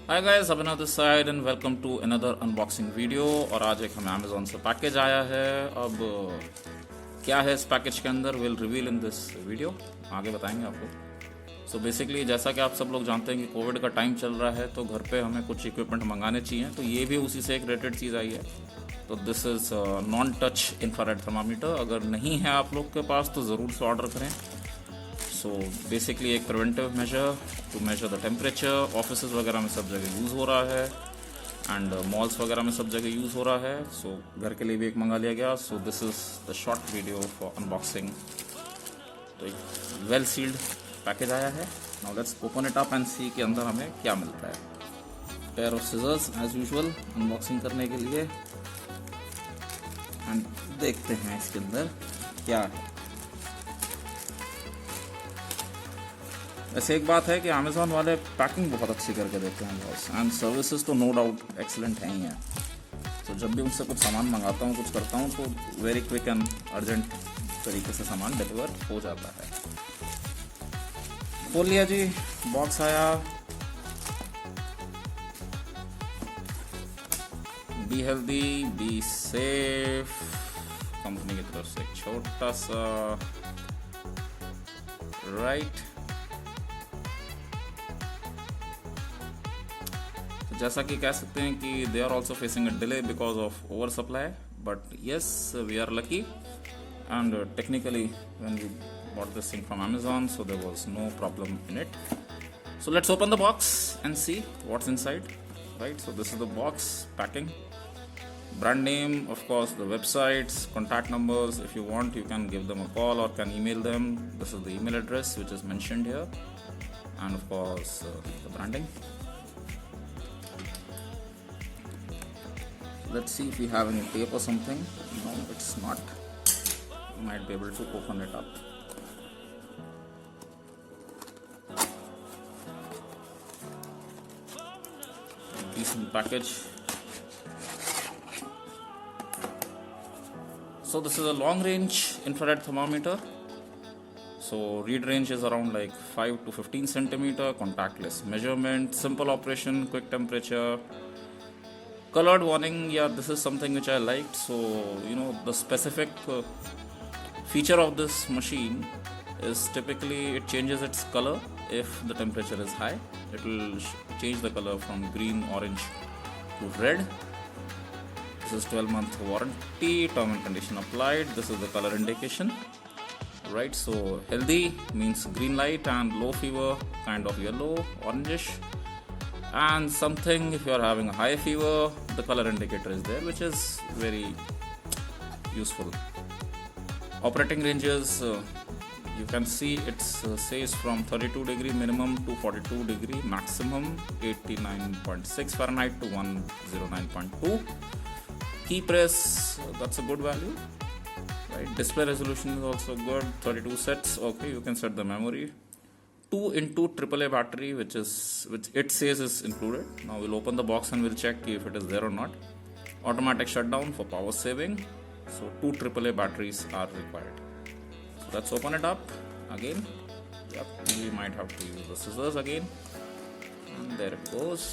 Hi guys, Abhinav this side and welcome to another unboxing video. और आज एक हमें अमेजोन से पैकेज आया है। अब क्या है इस पैकेज के अंदर will reveal in this video, आगे बताएंगे आपको। सो बेसिकली जैसा कि आप सब लोग जानते हैं कि कोविड का टाइम चल रहा है, तो घर पे हमें कुछ इक्विपमेंट मंगाने चाहिए, तो ये भी उसी से एक रिलेटेड चीज़ आई है। तो this is non touch infrared thermometer. अगर नहीं है आप लोग के पास तो ज़रूर से ऑर्डर करें। सो बेसिकली एक preventive measure to measure the temperature. Offices वगैरह में सब जगह यूज़ हो रहा है एंड मॉल्स वगैरह में सब जगह यूज़ हो रहा है। सो घर के लिए भी एक मंगा लिया गया। So this is the short video for unboxing. तो एक वेल सील्ड पैकेज आया है। Now let's open it up and see कि अंदर हमें क्या मिलता है। Pair of scissors as usual unboxing करने के लिए, एंड देखते हैं इसके अंदर क्या है। वैसे एक बात है कि अमेज़ॉन वाले पैकिंग बहुत अच्छी करके देते हैं बॉस, एंड सर्विसेज तो नो डाउट एक्सीलेंट हैं ही हैं। तो जब भी उनसे कुछ सामान मंगाता हूँ, कुछ करता हूँ, तो वेरी क्विक एंड अर्जेंट तरीके से सामान डिलीवर हो जाता है। खोल लिया जी, बॉक्स आया। Be healthy, be safe. Company की तरफ से एक छोटा सा राइट। जैसा कि कह सकते हैं कि they are also facing a delay because of over supply, but yes we are lucky and technically when we bought this thing from Amazon, so there was no problem in it. So let's open the box and see what's inside. Right, so this is the box packing. Brand name, of course, the websites, contact numbers. If you want, you can give them a call or can email them. This is the email address which is mentioned here, and of course the branding. Let's see if we have any tape or something. No, it's not. You might be able to open it up. Decent package. So this is a long range infrared thermometer. So read range is around like 5 to 15 centimeter, contactless measurement, simple operation, quick temperature. Colored warning, yeah, this is something which I liked. So the specific feature of this machine is typically it changes its color if the temperature is high. It will change the color from green, orange to red. This is 12-month warranty, term and condition applied. This is the color indication, right? So healthy means green light, and low fever kind of yellow, orangish. And something, if you are having a high fever, the color indicator is there, which is very useful. Operating ranges, you can see it says from 32 degree minimum to 42 degree maximum, 89.6 Fahrenheit to 109.2. Key press, that's a good value, right? Display resolution is also good, 32 sets. Okay, you can set the memory. 2x AAA battery, which it says is included. Now we'll open the box and we'll check if it is there or not. Automatic shutdown for power saving. So 2 AAA batteries are required. So let's open it up again. Yep, we might have to use the scissors again. And there it goes.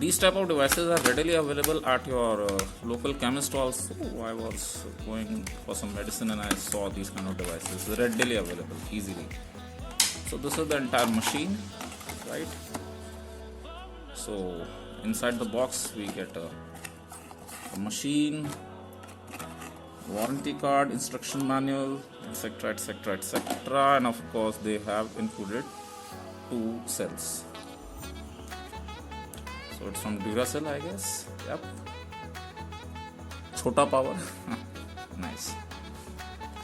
These type of devices are readily available at your local chemist also. I was going for some medicine and I saw these kind of devices readily available easily. So this is the entire machine, right? So inside the box we get a machine, warranty card, instruction manual, etc, etc, etc, and of course they have included 2 cells. So it's from Duracell, I guess. Yep. Chota power. Nice.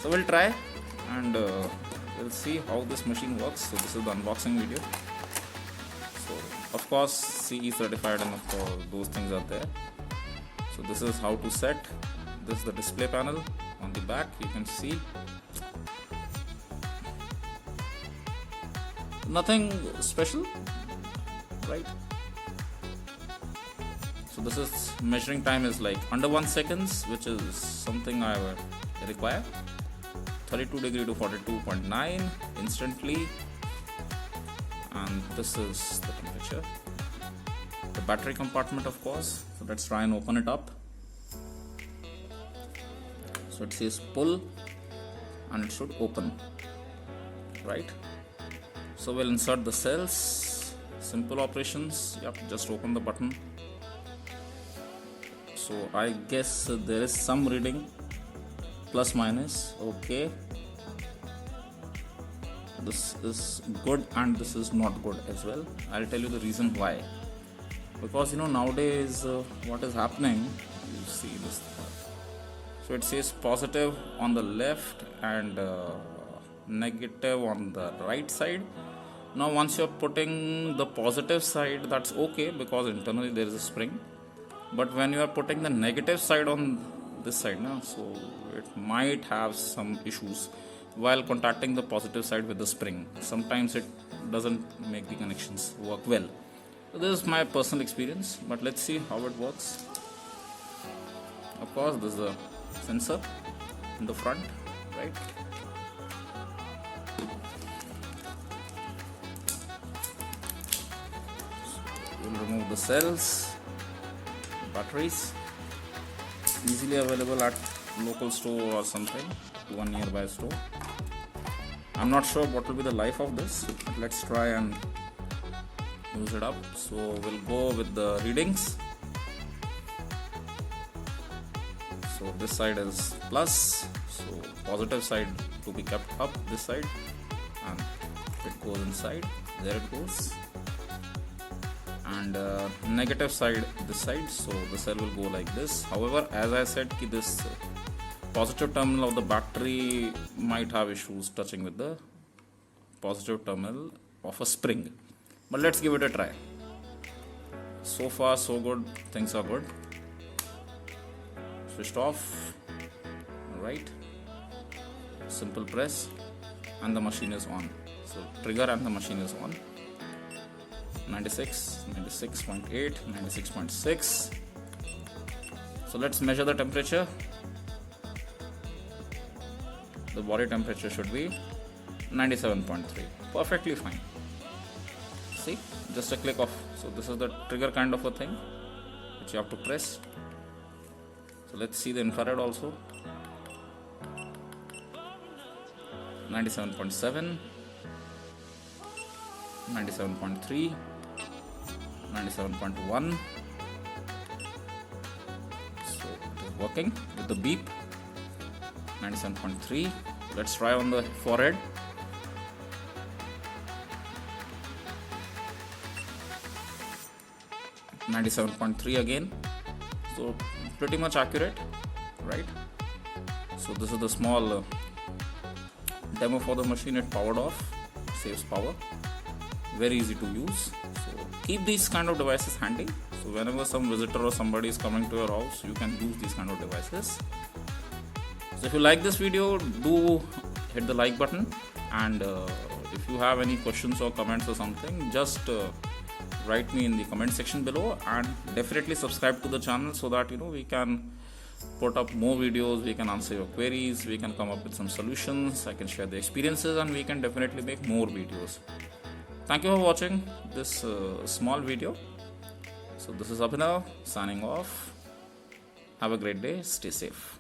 So we'll try and we'll see how this machine works. So this is the unboxing video. So of course CE certified and of course those things are there. So this is how to set. This is the display panel on the back. You can see nothing special, right? So this is measuring time is like under 1 seconds, which is something I require. 32 degree to 42.9 instantly, and and this is the temperature. The battery compartment, of course. So let's try and open it up. So it says pull and it should open, right? So we'll insert the cells. Simple operations. Yep, just open the button. So I guess there is some reading, plus minus. Okay, this is good and this is not good as well. I'll tell you the reason why. Because nowadays what is happening, you see this. So it says positive on the left and negative on the right side. Now once you're putting the positive side, that's okay because internally there is a spring. But when you are putting the negative side on this side now, so it might have some issues while contacting the positive side with the spring. Sometimes it doesn't make the connections work well. So this is my personal experience, but let's see how it works. Of course, this is a sensor in the front, right? So we'll remove the cells. Batteries, easily available at local store or something, one nearby store. I'm not sure what will be the life of this, but let's try and use it up. So we'll go with the readings. So this side is plus, so positive side to be kept up this side, and it goes inside, there it goes. And negative side this side, so the cell will go like this. However, as I said, this positive terminal of the battery might have issues touching with the positive terminal of a spring, but let's give it a try. So far so good, things are good. Switched off, right, simple press and the machine is on. So trigger and the machine is on. 96, 96.8, 96.6. So let's measure the temperature. The body temperature should be 97.3. Perfectly fine. See, just a click of. So this is the trigger kind of a thing which you have to press. So let's see the infrared also. 97.7, 97.3, 97.1. So it is working with the beep. 97.3. Let's try on the forehead. .3 again. So pretty much accurate, right? So this is the small demo for the machine. It powered off, saves power, very easy to use. So keep these kind of devices handy, so whenever some visitor or somebody is coming to your house, you can use these kind of devices. So if you like this video, do hit the like button, and if you have any questions or comments or something, just write me in the comment section below, and definitely subscribe to the channel so that we can put up more videos, we can answer your queries, we can come up with some solutions, I can share the experiences, and we can definitely make more videos. Thank you for watching this small video. So this is Abhinav signing off. Have a great day, stay safe.